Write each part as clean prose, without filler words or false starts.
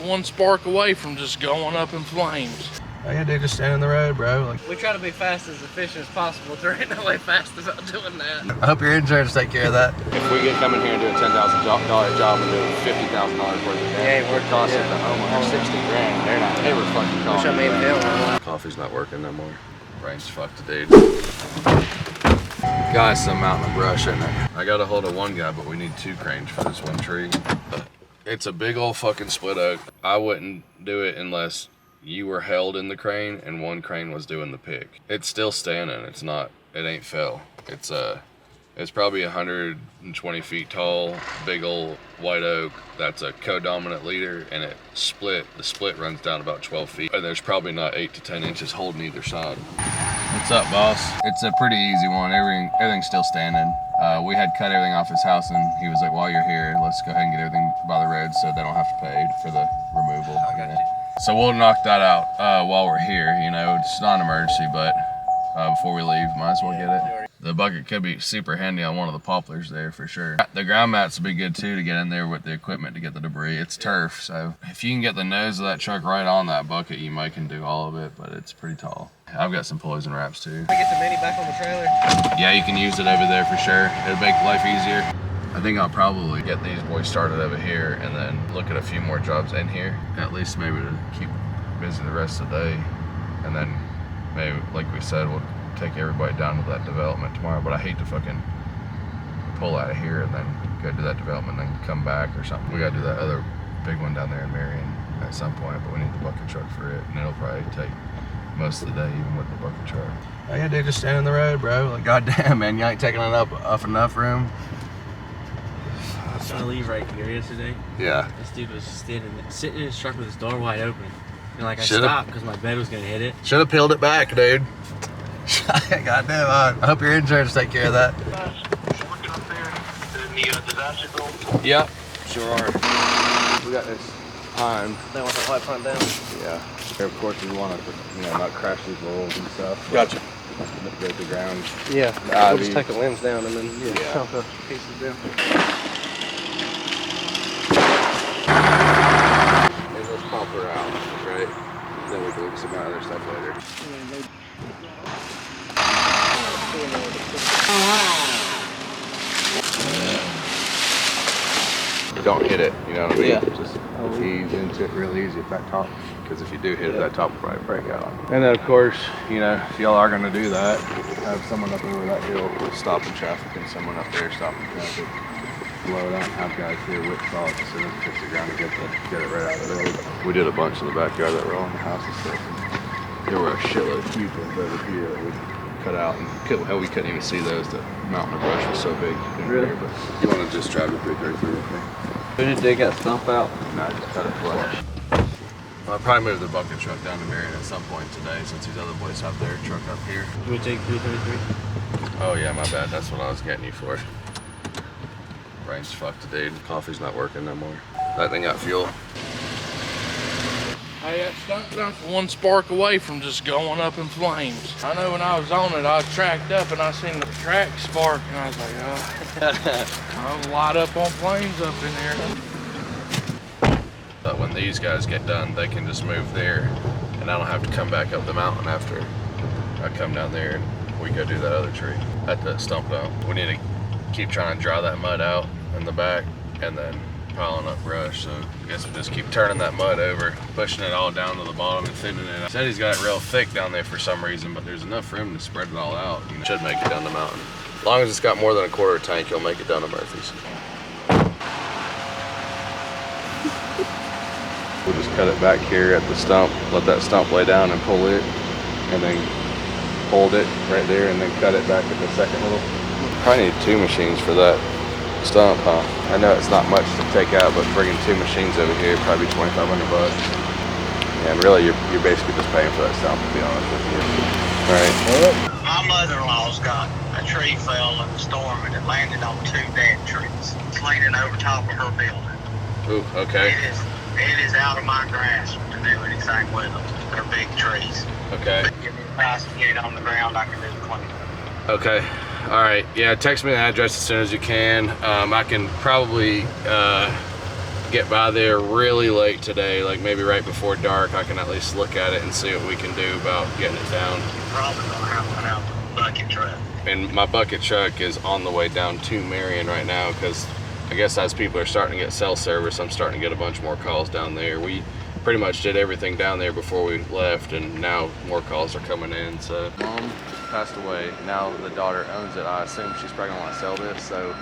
one spark away from just going up in flames. All you gotta do is just stand in the road, bro. Like, we try to be fast as efficient as possible. There ain't no way fast about doing that. I hope your insurance take care of that. If we come in here and do a $10,000 job and do $50,000 worth of damage, Yeah, we're costing the homeowner 60 grand. They're not ever fucking calling. Which I mean, hell, Coffee's not working no more. Brain's fucked, dude. Guys, some mountain of brush in there. I got a hold of one guy, but we need 2 cranes for this one tree. It's a big old fucking split oak. I wouldn't do it unless you were held in the crane and one crane was doing the pick. It's still standing. It ain't fell. It's probably 120 feet tall, big old white oak. That's a co-dominant leader, and it split. The split runs down about 12 feet, and there's probably not 8 to 10 inches holding either side. What's up, boss? It's a pretty easy one. Everything's still standing. We had cut everything off his house, and he was like, while you're here, let's go ahead and get everything by the road so they don't have to pay for the removal. I got you. So we'll knock that out while we're here. You know, it's not an emergency, but before we leave, might as well get it. The bucket could be super handy on one of the poplars there for sure. The ground mats would be good too to get in there with the equipment to get the debris. It's turf, so if you can get the nose of that truck right on that bucket, you might can do all of it, but it's pretty tall. I've got some poison wraps too. I get the mini back on the trailer. Yeah, you can use it over there for sure. It'll make life easier. I think I'll probably get these boys started over here and then look at a few more jobs in here, at least maybe to keep busy the rest of the day. And then maybe, like we said, we'll take everybody down to that development tomorrow. But I hate to fucking pull out of here and then go do that development and then come back or something. We gotta do that other big one down there in Marion at some point, but we need the bucket truck for it, and it'll probably take most of the day even with the bucket truck. All you gotta do is just stand in the road, bro. Like, goddamn, man, you ain't taking it up enough room. I was trying to leave right here yesterday. Yeah. This dude was sitting in his truck with his door wide open. And like I Should've- stopped because my bed was gonna hit it. Should have peeled it back, dude. Goddamn, I hope your insurance take care of that. Working up there in the disaster zone. Yep, sure are. We got this pine. They want the white pine down. Yeah. Of course, we want to, not crash these walls and stuff. Gotcha. Break the ground. Yeah. We'll just take the limbs down and then Yeah. chunk the pieces down. Maybe let's pump her out, right? Then we can look at some other stuff later. Don't hit it, you know what I mean? Yeah. Just ease into it real easy at that top, because if you do hit it, that top will probably break out. And then, of course, if y'all are going to do that, have someone up over that hill stopping traffic and someone up there stopping traffic. Blow it out and have guys here with salt as soon as it hits the ground to get it right out of the road. We did a bunch in the backyard that were all in the house and stuff. And there were a shitload of huge ones over here that we cut out, and we couldn't even see those. The mountain of brush was so big. Really? But you want to just drive the 333 with me? Who did they got stump out? No, just cut it flush. I'll probably move the bucket truck down to Marion at some point today, since these other boys have their truck up here. Do we take 333? Oh yeah, my bad. That's what I was getting you for. Brain's fucked, dude. Coffee's not working no more. That thing got fuel. Hey, that stunk dump's one spark away from just going up in flames. I know when I was on it, I tracked up and I seen the track spark, and I was like, I'll light up on flames up in there. But when these guys get done, they can just move there, and I don't have to come back up the mountain after I come down there and we go do that other tree at the stump dump. We need to keep trying to dry that mud out in the back and then piling up brush. So I guess we just keep turning that mud over, pushing it all down to the bottom and thinning it. I said he's got it real thick down there for some reason, but there's enough room to spread it all out. Should make it down the mountain. As long as it's got more than a quarter tank, you'll make it down to Murphy's. We'll just cut it back here at the stump, let that stump lay down and pull it, and then hold it right there and then cut it back at the second little. Probably need 2 machines for that stump, huh? I know it's not much to take out, but bringing 2 machines over here probably $2,500. Yeah, and really you're basically just paying for that stump, to be honest with you. All right. My mother-in-law's got a tree fell in the storm and it landed on 2 dead trees. It's leaning over top of her building. Ooh, okay. It is out of my grasp to do anything with them. They're big trees. Okay. But give me a price to get it on the ground, I can do the cleanup. Okay. All right. Yeah, text me the address as soon as you can. I can probably get by there really late today, like maybe right before dark, I can at least look at it and see what we can do about getting it down. Probably gonna have to have a bucket truck. And my bucket truck is on the way down to Marion right now, because I guess as people are starting to get cell service, I'm starting to get a bunch more calls down there. We pretty much did everything down there before we left, and now more calls are coming in. So mom passed away. Now the daughter owns it. I assume she's probably gonna want to sell this, so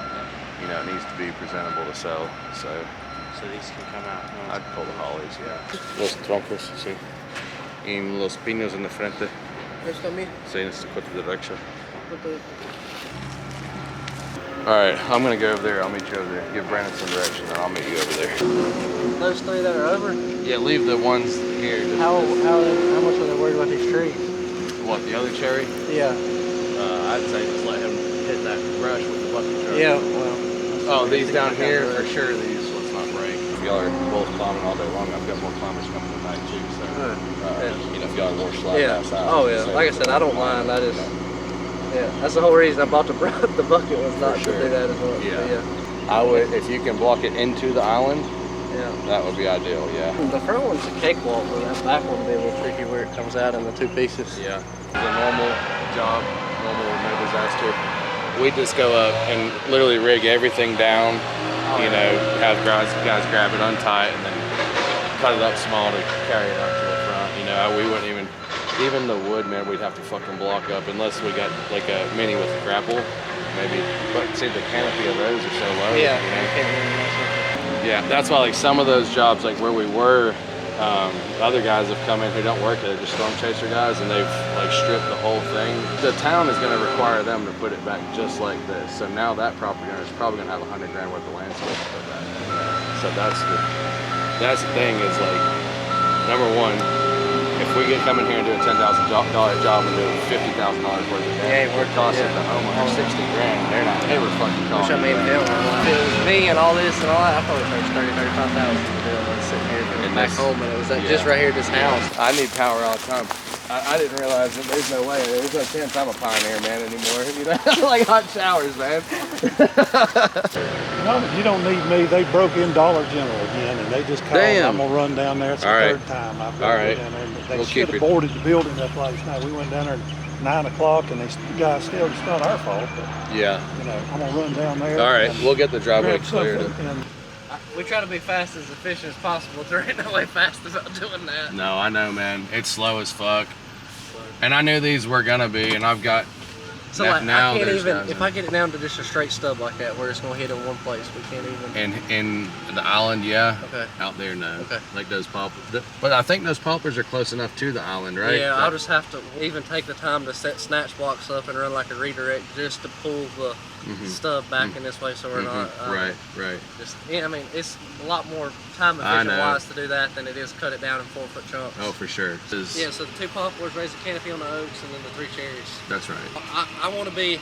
you know, it needs to be presentable to sell. So these can come out. No. I'd pull the hollies, yeah. Los troncos, sí. Y los pinos en la frente. Esto también. Sí, en esta derecha. All right, I'm gonna go over there. I'll meet you over there. Give Brandon some direction, and I'll meet you over there. Those three that are over. Yeah, leave the ones here. Just How much are they worried about these trees? what, the other cherry? Yeah. I'd say just let him hit that brush with the bucket truck. Yeah. Well. Oh, these down here for sure. These, let's not break. If y'all are both climbing all day long, I've got more climbers coming tonight too. So, you know, if y'all are more slide outside. Oh yeah. Like I said, I don't mind. I just. Yeah. That's the whole reason I bought the bucket was not to do that as well. Yeah. I would, if you can block it into the island. Yeah. That would be ideal. Yeah. The front one's a cakewalk, but that back one will be a little tricky where it comes out in the two pieces. Yeah. It's a normal job, normal, no disaster. We just go up and literally rig everything down, you know, have guys grab it, untie it, and then cut it up small to carry it up to the front. You know, we wouldn't even the wood, man, we'd have to fucking block up unless we got like a mini with a grapple, maybe. But see, the canopy of those are so low. Yeah. You know? Yeah, that's why like some of those jobs, like where we were, other guys have come in who don't work there, just storm chaser guys, and they've like stripped the whole thing. The town is going to require them to put it back just like this. So now that property owner is probably going to have $100 grand worth of landscape for that. So that's the thing is like, number one, if we get coming here and do a $10,000 job and do $50,000 worth of damage, we're costing the homeowner 60 grand. They're not ever fucking calling. Which I mean, hell, if it was me and all this and all that, I probably charge 35,000 to do it. Sitting here and back home, and it was just right here at this house. I need power all the time. I didn't realize that there's no way. There's no chance I'm a pioneer man anymore. You know, like hot showers, man. No, you don't need me. They broke in Dollar General again, and they just called. Damn. I'm gonna run down there. It's the third time I've got to go down there. They We'll should have boarded the building that place. Now we went down there at 9 o'clock, and the guys still. It's not our fault, but Yeah. you know, I'm gonna run down there. All right, we'll get the driveway grab cleared. something and We try to be fast as efficient as possible. There ain't no way fast about doing that. No, I know, man. It's slow as fuck. And I knew these were gonna be, and I've got. So like, I can't even, if I get it down to just a straight stub like that, where it's gonna hit in one place, we can't even. And in the island, yeah. Okay. Out there, no. Okay. Like those poplars. But I think those poplars are close enough to the island, right? Yeah, I'll just have to even take the time to set snatch blocks up and run like a redirect just to pull the stub back in this way, so we're not. Right. Just I mean, it's a lot more time efficient wise to do that than it is cut it down in 4-foot chunks. Oh, for sure. Yeah, so the 2 poplars, raise the canopy on the oaks, and then the 3 cherries. That's right. I want to be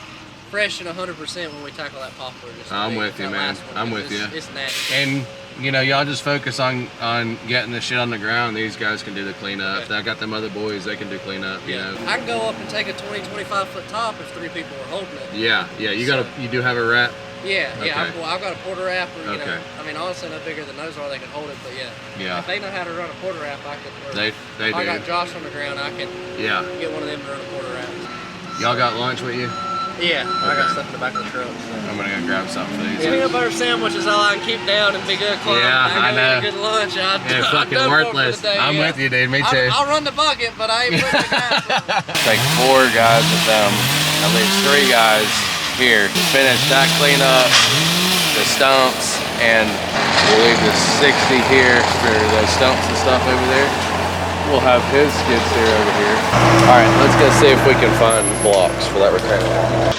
fresh and 100% when we tackle that poplar. I'm with you, man. I'm with you. It's nasty. And you know, y'all just focus on getting the shit on the ground. These guys can do the cleanup. Okay. I got them other boys, they can do cleanup. You know. I can go up and take a 20-25 foot top if 3 people are holding it. Yeah. You do have a wrap. Yeah, okay. I've got a porter wrap. Or, you okay. know, I mean, honestly, no bigger than those are. They can hold it, but yeah. If they know how to run a porter wrap, I can. They do. I got Josh on the ground. I can. Yeah. Get one of them to run a porter wrap. Y'all got lunch with you? Yeah, I got stuff in the back of the truck. So. I'm gonna go grab something for these. Peanut butter sandwich is all I can keep down and be good climbing. Yeah, I know. Good lunch. It's fucking worthless. I'm with you, dude. Me too. I'll run the bucket, but I ain't putting the gas on. Take 4 guys with them. That leaves 3 guys here to finish that cleanup, the stumps, and we'll leave the 60 here for the stumps and stuff over there. We'll have his skid steer over here. All right, let's go see if we can find blocks for that retaining wall.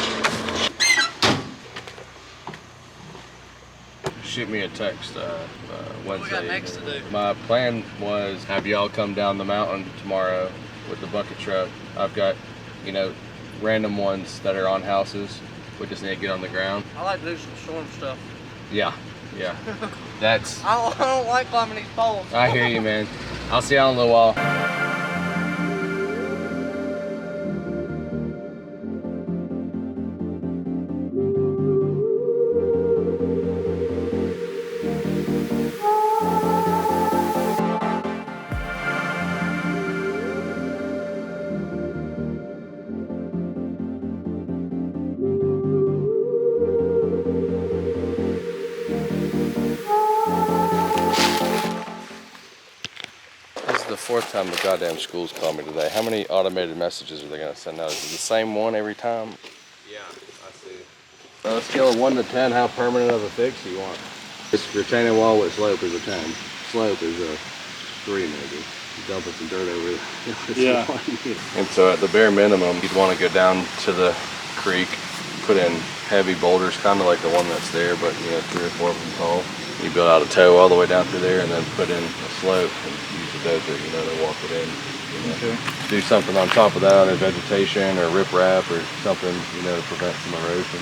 Shoot me a text Wednesday. What we got next to do? My plan was have y'all come down the mountain tomorrow with the bucket truck. I've got, you know, random ones that are on houses. We just need to get on the ground. I like to do some storm stuff. Yeah. That's. I don't like climbing these poles. I hear you, man. I'll see y'all in a little while. the 4th time the goddamn school's called me today. How many automated messages are they gonna send out? Is it the same one every time? Yeah, I see. On a scale of 1 to 10, how permanent of a fix do you want? This retaining wall with slope is a 10. Slope is a 3 maybe. Dumping some dirt over it. Yeah. And so at the bare minimum, you'd want to go down to the creek, put in heavy boulders, kind of like the one that's there, but 3 or 4 of them tall. You build out a toe all the way down through there, and then put in a slope and use the dozer, to walk it in. Okay. Do something on top of that, either vegetation or riprap or something, to prevent some erosion.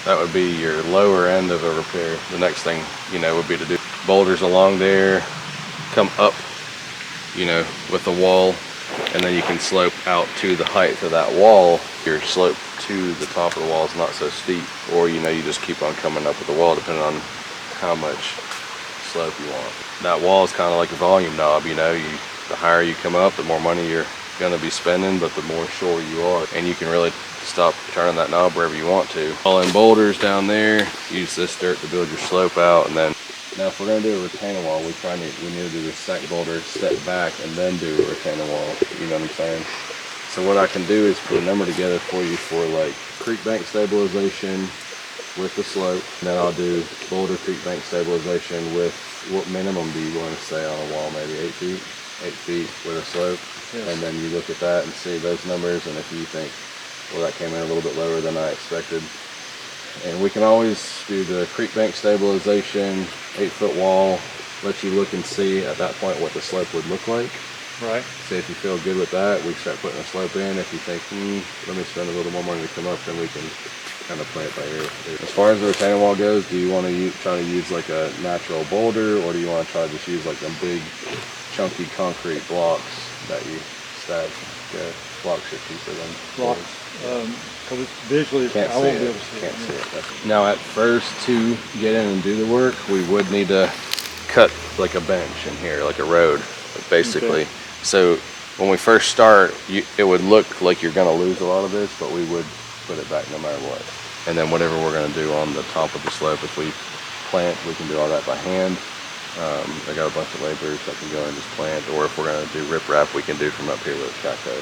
That would be your lower end of a repair. The next thing, would be to do boulders along there, come up, with the wall, and then you can slope out to the height of that wall. Your slope to the top of the wall is not so steep, or you just keep on coming up with the wall depending on how much slope you want. That wall is kind of like a volume knob, the higher you come up, the more money you're gonna be spending, but the more sure you are, and you can really stop turning that knob wherever you want to. All in boulders down there, use this dirt to build your slope out, and then now if we're gonna do a retaining wall, we need to do the stack boulder, step back, and then do a retaining wall. You know what I'm saying? So what I can do is put a number together for you for like creek bank stabilization with the slope, and then I'll do boulder creek bank stabilization with what minimum do you want to say on a wall? Maybe 8 feet? 8 feet with a slope. Yes. And then you look at that and see those numbers, and if you think, well, that came in a little bit lower than I expected. And we can always do the creek bank stabilization, 8-foot wall, let you look and see at that point what the slope would look like. Right. See if you feel good with that, we start putting a slope in. If you think, let me spend a little more money to come up, then we can kind of play it by ear. As far as the retaining wall goes, do you want to try to use like a natural boulder, or do you want to try to just use like them big chunky concrete blocks that you stack? Blocks are cheaper than Blocks. Because visually, I won't be able to see it. Can't see it. Now at first, to get in and do the work, we would need to cut like a bench in here, like a road, basically. Okay. So when we first start, it would look like you're gonna lose a lot of this, but we would put it back no matter what. And then whatever we're gonna do on the top of the slope, if we plant, we can do all that by hand. I got a bunch of laborers that can go and just plant, or if we're gonna do riprap, we can do from up here with a caco.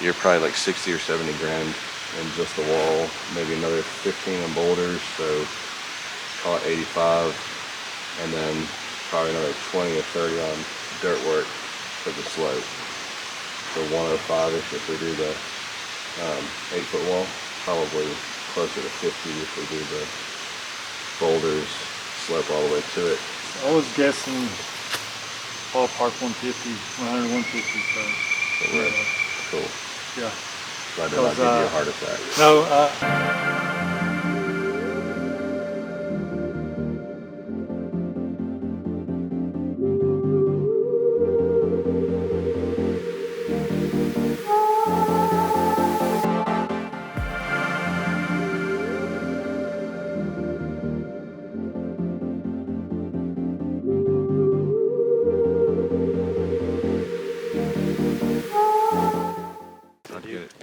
You're probably like 60 or 70 grand in just the wall, maybe another 15 in boulders, so call it 85, and then probably another 20 or 30 on dirt work for the slope. So 105-ish if we do the 8-foot wall, probably closer to 50 if we do the boulders, slope all the way to it. I was guessing ballpark 150, 100, 150. So Yeah. Cool. Yeah. Glad to not give you a heart attack. No.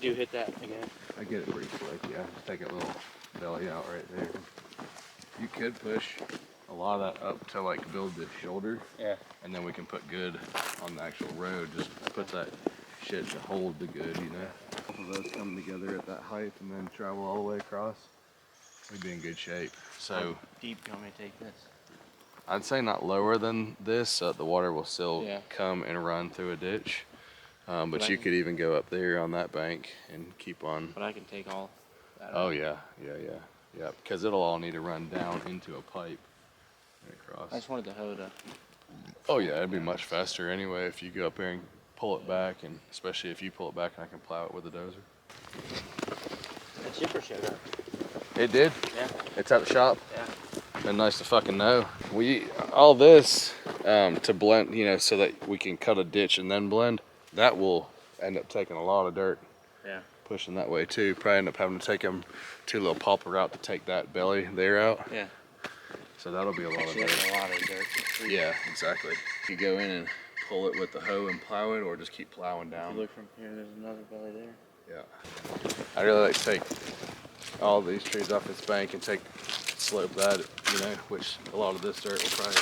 Do you hit that again? I get it pretty slick, yeah. Just take a little belly out right there. You could push a lot of that up to like build the shoulder. Yeah. And then we can put good on the actual road. Just put that shit to hold the good, Both of those come together at that height and then travel all the way across. We'd be in good shape. So how deep do you want me to take this? I'd say not lower than this, so the water will still Yeah. come and run through a ditch. But But you could even go up there on that bank and keep on. But I can take all that Oh out. yeah, because it'll all need to run down into a pipe and across. I just wanted the hoe to. Oh yeah, it'd be much faster anyway if you go up there and pull it back, and especially if you pull it back and I can plow it with a dozer. The chipper showed up. It did? Yeah. It's at the shop? Yeah. Been nice to fucking know. All this to blend, so that we can cut a ditch and then blend, that will end up taking a lot of dirt. Yeah. Pushing that way too. Probably end up having to take them to a little popper out to take that belly there out. Yeah. So that'll be a lot Actually, of that's dirt. a lot of dirt. Yeah, exactly. You go in and pull it with the hoe and plow it, or just keep plowing If down. you look from here, there's another belly there. Yeah. I really like to take all these trees off this bank and slope that, which a lot of this dirt will probably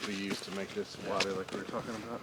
be used to make this wider like we were talking about.